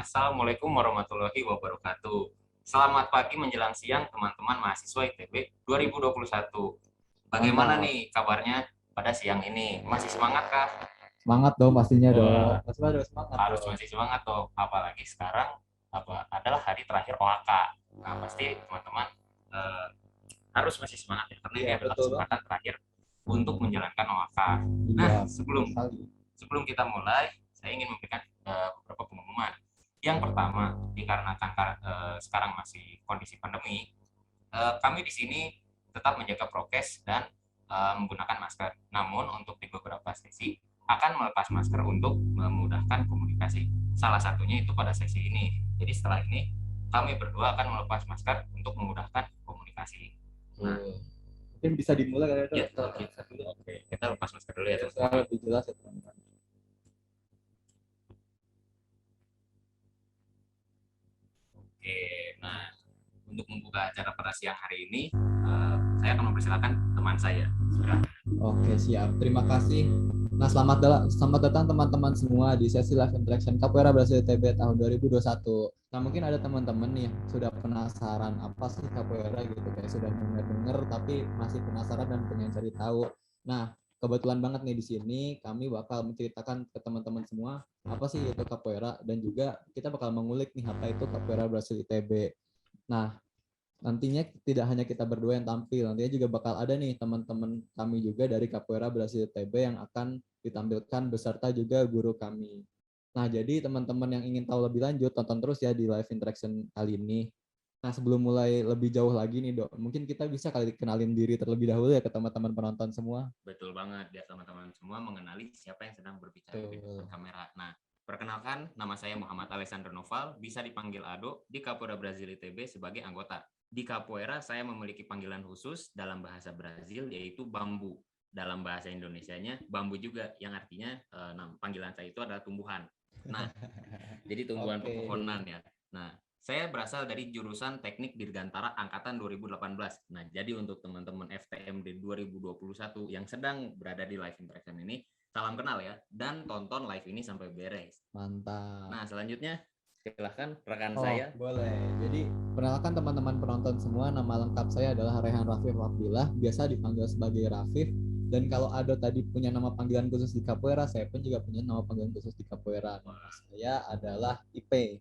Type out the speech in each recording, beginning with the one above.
Assalamualaikum warahmatullahi wabarakatuh. Selamat pagi menjelang siang teman-teman mahasiswa ITB 2021. Bagaimana Mantap. nih kabarnya pada siang ini? Masih semangat kah? Semangat dong pastinya dong. Wah, Pastinya harus semangat harus dong. masih semangat dong. Apalagi sekarang adalah hari terakhir OAK. Nah, pasti teman-teman eh, harus masih semangat ya karena Iya, ini adalah betul kesempatan banget. terakhir untuk menjalankan OAK. Nah, Iya, betul sebelum sekali. sebelum kita mulai, saya ingin memberikan beberapa pengumuman. Yang pertama, dikarenakan sekarang masih kondisi pandemi, kami di sini tetap menjaga prokes dan menggunakan masker. Namun untuk di beberapa sesi akan melepas masker untuk memudahkan komunikasi. Salah satunya itu pada sesi ini. Jadi setelah ini kami berdua akan melepas masker untuk memudahkan komunikasi. Nah, Mungkin bisa dimulai kali itu. ya kalau kita dulu, oke, kita lepas masker dulu ya Supaya teman-teman. lebih jelas ya teman-teman. Oke, nah untuk membuka acara pada siang hari ini, saya akan mempersilakan teman saya. Oke, siap. Terima kasih. Nah, selamat datang teman-teman semua di sesi live interaction Capoeira Brasil ITB tahun 2021. Nah, mungkin ada teman-teman nih sudah penasaran apa sih Capoeira gitu, kayak sudah dengar tapi masih penasaran dan pengen cari tahu. Nah, kebetulan banget nih di sini kami bakal menceritakan ke teman-teman semua apa sih itu Capoeira dan juga kita bakal mengulik nih apa itu Capoeira Brasil ITB. Nah, nantinya tidak hanya kita berdua yang tampil, nantinya juga bakal ada nih teman-teman kami juga dari Capoeira Brasil TB yang akan ditampilkan beserta juga guru kami. Nah, jadi teman-teman yang ingin tahu lebih lanjut, tonton terus ya di live interaction kali ini. Nah, sebelum mulai lebih jauh lagi nih, Dok, mungkin kita bisa kali kenalin diri terlebih dahulu ya ke teman-teman penonton semua. Betul banget, biar teman-teman semua mengenali siapa yang sedang berbicara di depan Tuh. kamera. Nah, perkenalkan, nama saya Muhammad Alessandro Noval, bisa dipanggil Ado, di Capoeira Brasil ITB sebagai anggota. Di Capoeira, saya memiliki panggilan khusus dalam bahasa Brazil, yaitu bambu. Dalam bahasa Indonesianya, bambu juga, yang artinya panggilan saya itu adalah tumbuhan. Nah, jadi tumbuhan Oke. pepohonan ya. Nah, saya berasal dari jurusan Teknik Dirgantara angkatan 2018. Nah, jadi untuk teman-teman FTMD 2021 yang sedang berada di live interaction ini, salam kenal ya dan tonton live ini sampai beres. Mantap. Nah, selanjutnya silahkan rekan Oh, saya. boleh. Jadi, perkenalkan teman-teman penonton semua, nama lengkap saya adalah Rehan Rafif Abdullah, biasa dipanggil sebagai Rafif. Dan kalau ada tadi punya nama panggilan khusus di Capoeira, saya pun juga punya nama panggilan khusus di Capoeira. Nama saya adalah Ipe.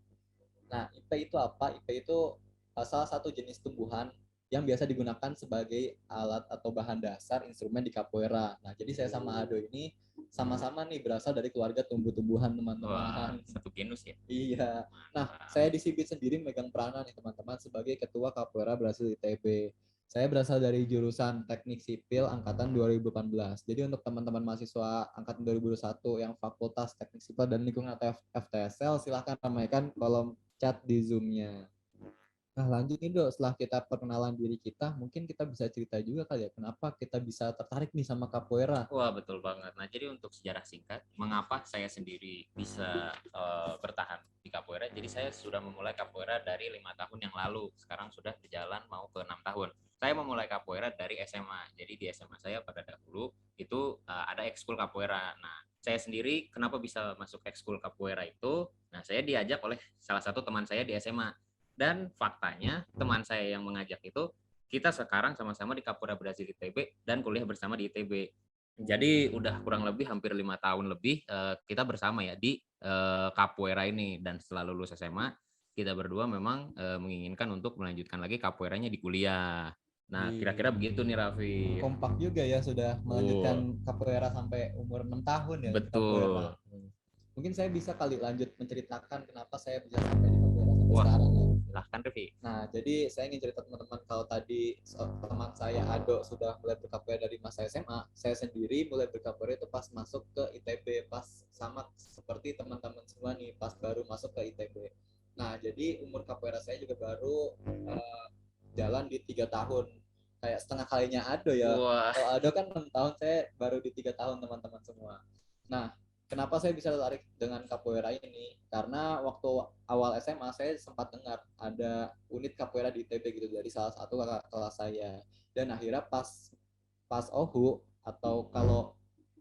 Nah, IP itu apa? IP itu salah satu jenis tumbuhan yang biasa digunakan sebagai alat atau bahan dasar instrumen di capoeira. Nah, jadi saya sama Ado ini sama-sama nih berasal dari keluarga tumbuh-tumbuhan Wah, teman-teman. satu genus ya. Iya. Nah, Mantap. saya di Sibit sendiri megang peranan nih teman-teman sebagai ketua Capoeira Brasil ITB. Saya berasal dari jurusan Teknik Sipil angkatan 2018. Jadi untuk teman-teman mahasiswa angkatan 2021 yang Fakultas Teknik Sipil dan Lingkungan atau FTSL, silahkan ramaikan kolom chat di Zoom-nya. Nah, lanjut nih Dok, setelah kita perkenalan diri kita, mungkin kita bisa cerita juga kali ya, kenapa kita bisa tertarik nih sama capoeira. Wah, betul banget. Nah, jadi untuk sejarah singkat, mengapa saya sendiri bisa bertahan di capoeira? Jadi saya sudah memulai capoeira dari 5 tahun yang lalu. Sekarang sudah berjalan mau ke 6 tahun. Saya memulai capoeira dari SMA. Jadi di SMA saya pada dahulu itu ada ekskul capoeira. Nah, saya sendiri kenapa bisa masuk ekskul capoeira itu? Nah, saya diajak oleh salah satu teman saya di SMA. Dan faktanya teman saya yang mengajak itu kita sekarang sama-sama di Capoeira Brasil ITB dan kuliah bersama di ITB. Jadi udah kurang lebih hampir 5 tahun lebih kita bersama ya di capoeira ini dan setelah lulus SMA kita berdua memang menginginkan untuk melanjutkan lagi capoeiranya di kuliah. Nah, kira-kira Di begitu nih Raffi. kompak juga ya sudah Betul. melanjutkan capoeira sampai umur 6 tahun ya di capoeira. Betul. Mungkin saya bisa kali lanjut menceritakan kenapa saya bisa sampai di capoeira sampai Wah, sekarang ya. silahkan Raffi. Nah, jadi saya ingin cerita teman-teman kalau tadi teman saya Ado sudah mulai berkapoeira dari masa SMA, saya sendiri mulai berkapoeira itu pas masuk ke ITB, pas sama seperti teman-teman semua nih, pas baru masuk ke ITB. Nah, jadi umur capoeira saya juga baru jalan di 3 tahun, kayak setengah kalinya Ado ya. Wah, Kalau Ado kan 6 tahun, saya baru di 3 tahun teman-teman semua. Nah, kenapa saya bisa tertarik dengan capoeira ini? Karena waktu awal SMA saya sempat dengar ada unit capoeira di ITB gitu dari salah satu kakak kelas saya. Dan akhirnya pas pas OHU atau kalau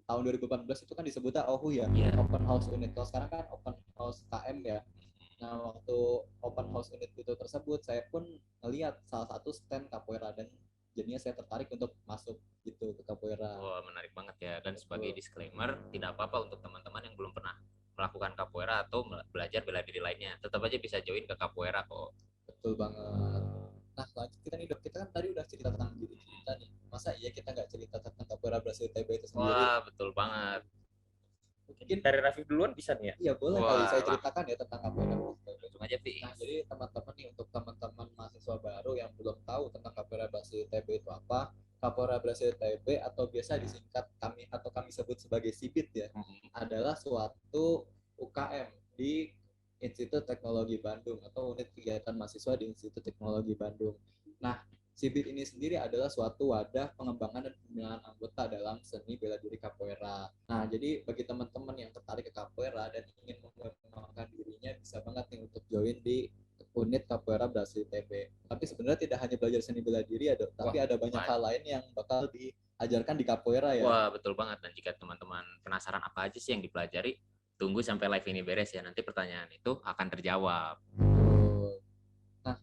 tahun 2018 itu kan disebutnya OHU ya, iya. Open House Unit. Kalau sekarang kan Open House KM ya. Nah, waktu open house unit itu tersebut, saya pun melihat salah satu stand capoeira dan jadinya saya tertarik untuk masuk gitu ke capoeira. Wah, menarik banget ya. Dan sebagai Betul. disclaimer, tidak apa-apa untuk teman-teman yang belum pernah melakukan capoeira atau belajar bela diri lainnya. Tetap aja bisa join ke capoeira kok. Betul banget. Nah, lanjut kita nih dok, kita kan tadi udah cerita tentang diri kita nih. Masa iya kita nggak cerita tentang capoeira Brasil TB itu sendiri? Wah, betul banget. Mungkin Dari Raffi duluan bisa nih ya? iya boleh kali Wah, saya ceritakan ya tentang capoeira Brasil TB. langsung aja, Pi. Nah, jadi teman-teman nih, untuk teman-teman mahasiswa baru yang belum tahu tentang capoeira Brasil TB itu apa, capoeira Brasil TB atau biasa disingkat kami sebut sebagai CIBIT ya, adalah suatu UKM di Institut Teknologi Bandung atau unit kegiatan mahasiswa di Institut Teknologi Bandung. Nah, CIBIT ini sendiri adalah suatu wadah pengembangan dan pembinaan anggota dalam seni bela diri capoeira. Nah, jadi bagi teman-teman yang tertarik ke capoeira dan ingin mengembangkan dirinya, bisa banget nih untuk join di unit capoeira Brasil TB. Tapi sebenarnya tidak hanya belajar seni bela diri ya, Dok, tapi ada banyak hal lain yang bakal diajarkan di capoeira ya. Wah, betul banget. Dan jika teman-teman penasaran apa aja sih yang dipelajari, tunggu sampai live ini beres ya. Nanti pertanyaan itu akan terjawab. Betul. Nah,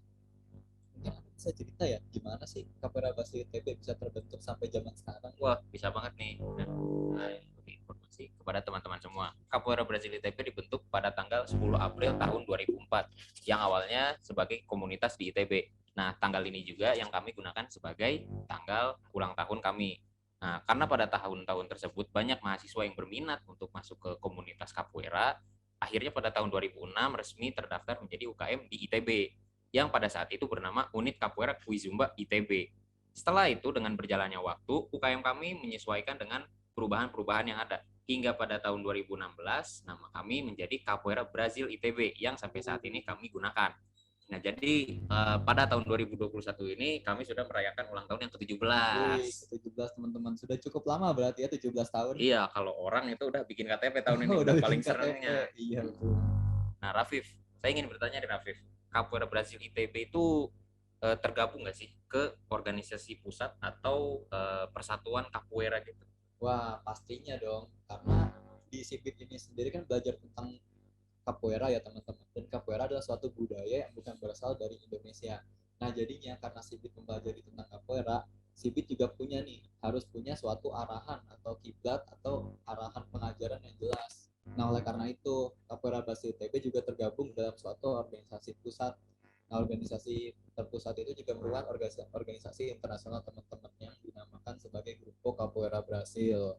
mungkin aku bisa cerita ya, gimana sih capoeira Brasil TB bisa terbentuk sampai zaman sekarang? Wah, bisa banget nih. Nah, informasi kepada teman-teman semua. Capoeira Brasil ITB dibentuk pada tanggal 10 April tahun 2004 yang awalnya sebagai komunitas di ITB. Nah, tanggal ini juga yang kami gunakan sebagai tanggal ulang tahun kami. Nah, karena pada tahun-tahun tersebut banyak mahasiswa yang berminat untuk masuk ke komunitas capoeira, akhirnya pada tahun 2006 resmi terdaftar menjadi UKM di ITB yang pada saat itu bernama Unit Capoeira Kuizumba ITB. Setelah itu dengan berjalannya waktu, UKM kami menyesuaikan dengan perubahan-perubahan yang ada. Hingga pada tahun 2016, nama kami menjadi Capoeira Brasil ITB yang sampai saat ini kami gunakan. Nah, jadi pada tahun 2021 ini kami sudah merayakan ulang tahun yang ke-17. Ke-17 teman-teman. Sudah cukup lama berarti ya, 17 tahun. Iya, kalau orang itu udah bikin KTP tahun ini udah paling senengnya. Iya, betul. Nah, Rafif, saya ingin bertanya di Rafif, Capoeira Brasil ITB itu tergabung nggak sih ke organisasi pusat atau persatuan capoeira gitu? Wah, pastinya dong. Karena di CIBIT ini sendiri kan belajar tentang capoeira ya teman-teman. Dan capoeira adalah suatu budaya yang bukan berasal dari Indonesia. Nah, jadinya karena CIBIT mempelajari tentang capoeira, CIBIT juga harus punya suatu arahan atau kiblat atau arahan pengajaran yang jelas. Nah, oleh karena itu, Capoeira Brasil ITB juga tergabung dalam suatu organisasi pusat. Nah, organisasi terpusat itu juga merupakan organisasi internasional teman-teman yang dinamakan sebagai Grupo Capoeira Brasil.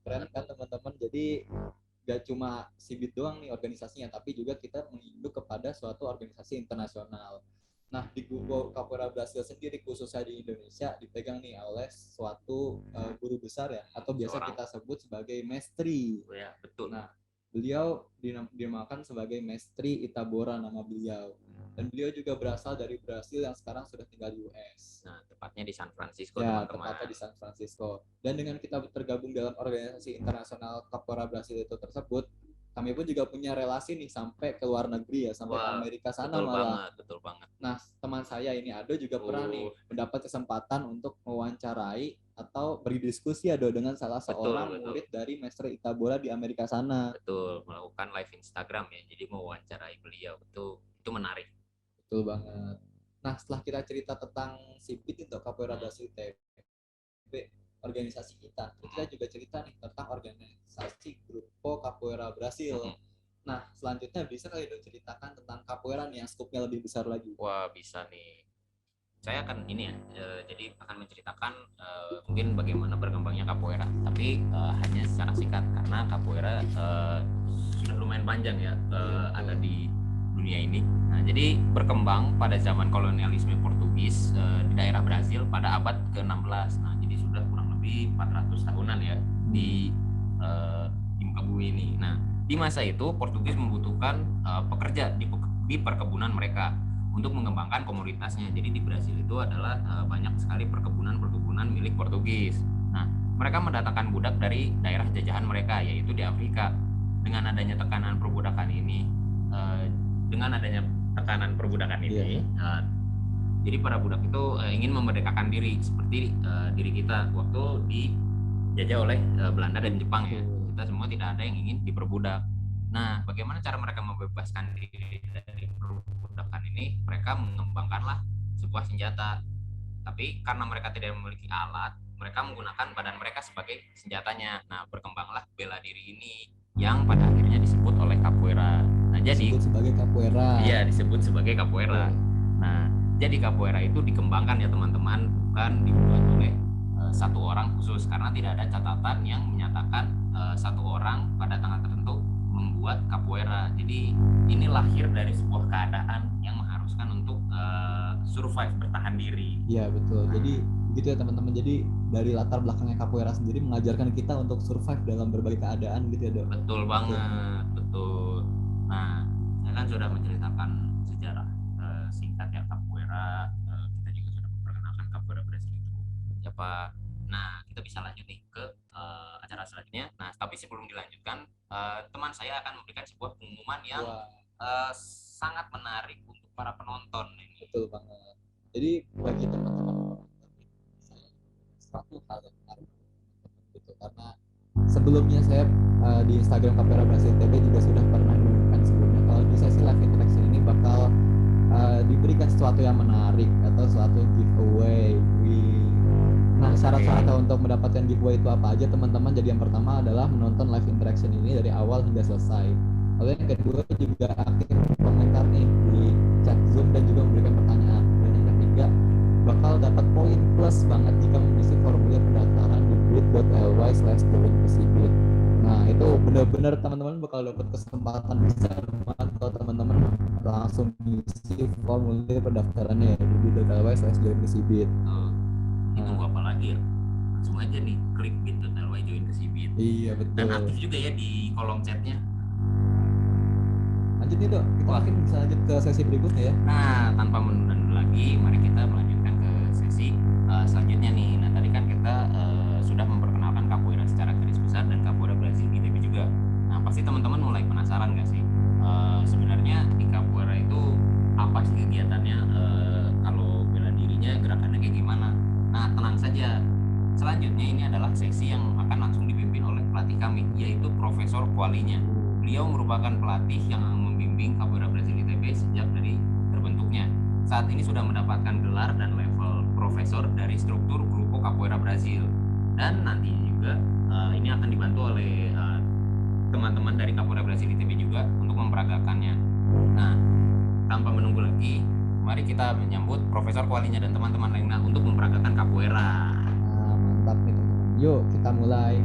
Keren kan teman-teman? Jadi gak cuma CIBIT doang nih organisasinya, tapi juga kita menginduk kepada suatu organisasi internasional. Nah, di Grupo Capoeira Brasil sendiri khususnya di Indonesia dipegang nih oleh suatu guru besar ya, atau biasa kita sebut sebagai Mestri. Oh ya, betul. Nah, beliau dinamakan sebagai Mestri Itabora nama beliau. Dan beliau juga berasal dari Brasil yang sekarang sudah tinggal di US. Nah, tepatnya di San Francisco, ya, teman-teman. tepatnya di San Francisco. Dan dengan kita tergabung dalam organisasi internasional Capoeira Brasil itu tersebut, kami pun juga punya relasi nih sampai ke luar negeri ya, sampai ke Amerika sana betul malah. Banget, betul banget. Nah, teman saya ini Ado juga pernah nih mendapat kesempatan untuk mewawancarai atau berdiskusi Ado dengan salah seorang murid dari Master Itabora di Amerika sana. Betul, melakukan live Instagram ya, jadi mewawancarai beliau. Itu menarik. Betul banget. Nah, setelah kita cerita tentang CIBIT untuk Capoeira Brasil ITB, organisasi kita juga cerita nih tentang organisasi Grupo Capoeira Brasil. Nah, selanjutnya bisa kali dong ceritakan tentang capoeira nih yang skupnya lebih besar lagi. Wah, bisa nih. Saya akan ini ya, jadi akan menceritakan mungkin bagaimana berkembangnya capoeira, tapi hanya secara singkat karena capoeira sudah lumayan panjang ya ada di dunia ini. Nah, jadi berkembang pada zaman kolonialisme Portugis di daerah Brazil pada abad ke-16. Nah, jadi sudah kurang lebih 400 tahunan ya di muka bumi ini. Nah, di masa itu Portugis membutuhkan pekerja di perkebunan mereka untuk mengembangkan komoditasnya. Jadi di Brasil itu adalah banyak sekali perkebunan milik Portugis. Nah, mereka mendatangkan budak dari daerah jajahan mereka, yaitu di Afrika. Dengan adanya tekanan perbudakan ini, jadi para budak itu ingin memerdekakan diri seperti diri kita waktu dijajah oleh Belanda dan Jepang ya. Kita semua tidak ada yang ingin diperbudak. Nah, bagaimana cara mereka membebaskan diri dari perbudakan ini, mereka mengembangkanlah sebuah senjata. Tapi karena mereka tidak memiliki alat, mereka menggunakan badan mereka sebagai senjatanya. Nah, berkembanglah bela diri ini yang pada akhirnya disebut oleh capoeira. Nah, jadi disebut sebagai capoeira. Iya, disebut sebagai capoeira. Nah, jadi capoeira itu dikembangkan ya teman-teman, bukan dibuat oleh satu orang khusus, karena tidak ada catatan yang menyatakan satu orang pada tanggal tertentu membuat capoeira. Jadi ini lahir dari sebuah keadaan yang mengharuskan untuk survive, bertahan diri. Iya betul. Jadi gitu ya teman-teman. Jadi dari latar belakangnya capoeira sendiri mengajarkan kita untuk survive dalam berbagai keadaan gitu ya Dok. Betul banget, betul. Nah, saya kan sudah menceritakan sejarah singkat ya capoeira. Kita juga sudah memperkenalkan capoeira Brasil itu siapa. Nah, kita bisa lanjut nih ke acara selanjutnya. Nah, tapi sebelum dilanjutkan, teman saya akan memberikan sebuah pengumuman yang sangat menarik untuk para penonton ini. Betul banget. Jadi bagi teman-teman saya satu hal yang menarik gitu, karena sebelumnya saya di Instagram Capoeira Brasil TV juga sudah pernah mengumumkan sebelumnya kalau di sesi live interaction ini bakal diberikan sesuatu yang menarik atau suatu giveaway. Nah, syarat-syaratnya untuk mendapatkan giveaway itu apa aja teman-teman? Jadi yang pertama adalah menonton live interaction ini dari awal hingga selesai. Lalu yang kedua juga aktif komentar nih di chat Zoom dan juga memberikan pertanyaan. Dan yang ketiga bakal dapat poin plus banget jika mengisi formulir pendaftaran di bit.ly/joinkesibit. Nah, itu benar-benar teman-teman bakal dapat kesempatan besar banget kalau teman-teman langsung mengisi formulir pendaftarannya di bit.ly/joinkesibit. Ditunggu apa lagi ya? Langsung aja nih klik bit.ly join kesibit. Iya betul. Dan aktif juga ya di kolom chatnya. Lanjut nih Dok, kita mungkin bisa lanjut ke sesi berikutnya ya. Nah, tanpa menunda lagi, mari kita melanjutkan ke sesi selanjutnya nih. Nah, tadi kan kita sudah memperkenalkan capoeira secara garis besar dan capoeira Brasil di ITB juga. Nah, pasti teman-teman mulai penasaran nggak sih? Sebenarnya di capoeira itu apa sih kegiatannya? Kalau bela dirinya, gerakannya kayak gimana? Nah, tenang saja. Selanjutnya ini adalah sesi yang akan langsung dipimpin oleh pelatih kami, yaitu Profesor Kualinya. Beliau merupakan pelatih yang membimbing Capoeira Brasil ITB sejak dari terbentuknya. Saat ini sudah mendapatkan gelar dan level profesor dari struktur Grupo Capoeira Brasil. Dan nantinya juga ini akan dibantu oleh teman-teman dari Capoeira Brasil ITB juga untuk memperagakannya. Nah, tanpa menunggu lagi, mari kita menyambut Profesor Kualinya dan teman-teman lainnya untuk memperagakan capoeira. Nah, mantap nih teman-teman. Yuk kita mulai.